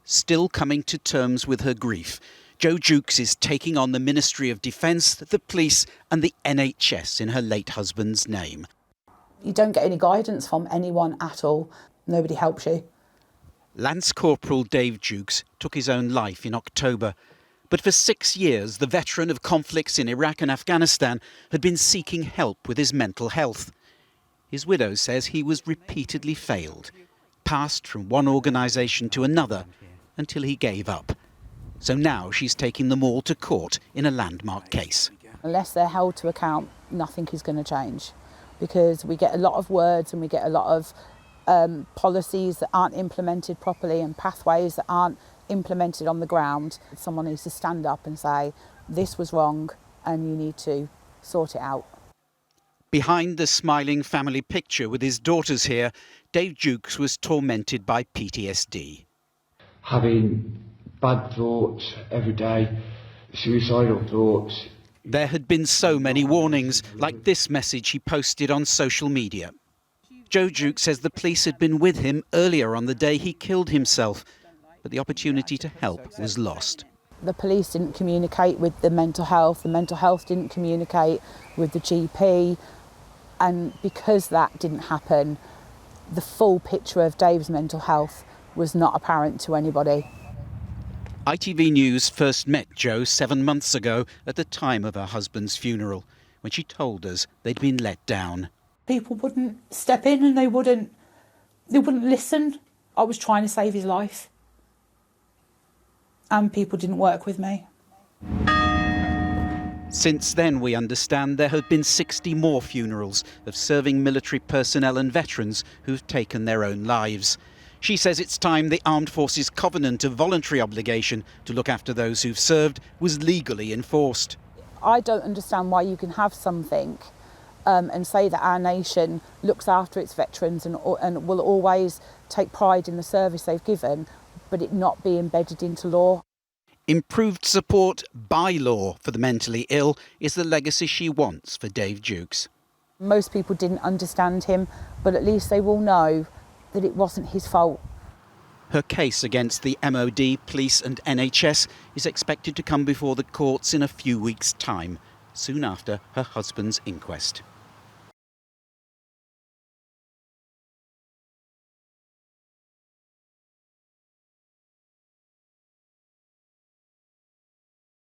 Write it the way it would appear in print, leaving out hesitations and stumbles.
Still coming to terms with her grief, Jo Jukes is taking on the Ministry of Defence, the police and the NHS in her late husband's name. You don't get any guidance from anyone at all. Nobody helps you. Lance Corporal Dave Jukes took his own life in October. But for 6 years, the veteran of conflicts in Iraq and Afghanistan had been seeking help with his mental health. His widow says he was repeatedly failed, passed from one organisation to another until he gave up. So now she's taking them all to court in a landmark case. Unless they're held to account, nothing is going to change, because we get a lot of words and we get a lot of policies that aren't implemented properly and pathways that aren't implemented on the ground. Someone needs to stand up and say, this was wrong and you need to sort it out. Behind the smiling family picture with his daughters here, Dave Jukes was tormented by PTSD. Having bad thoughts every day, suicidal thoughts. There had been so many warnings, like this message he posted on social media. Jo Jukes says the police had been with him earlier on the day he killed himself, but the opportunity to help was lost. The police didn't communicate with the mental health didn't communicate with the GP, and because that didn't happen, the full picture of Dave's mental health was not apparent to anybody. ITV News first met Jo 7 months ago at the time of her husband's funeral, when she told us they'd been let down. People wouldn't step in and they wouldn't listen. I was trying to save his life, and people didn't work with me. Since then, we understand there have been 60 more funerals of serving military personnel and veterans who've taken their own lives. She says it's time the Armed Forces covenant of voluntary obligation to look after those who've served was legally enforced. I don't understand why you can have something and say that our nation looks after its veterans and will always take pride in the service they've given, but it not be embedded into law. Improved support by law for the mentally ill is the legacy she wants for Dave Jukes. Most people didn't understand him, but at least they will know that it wasn't his fault. Her case against the MOD, police and NHS is expected to come before the courts in a few weeks' time, soon after her husband's inquest.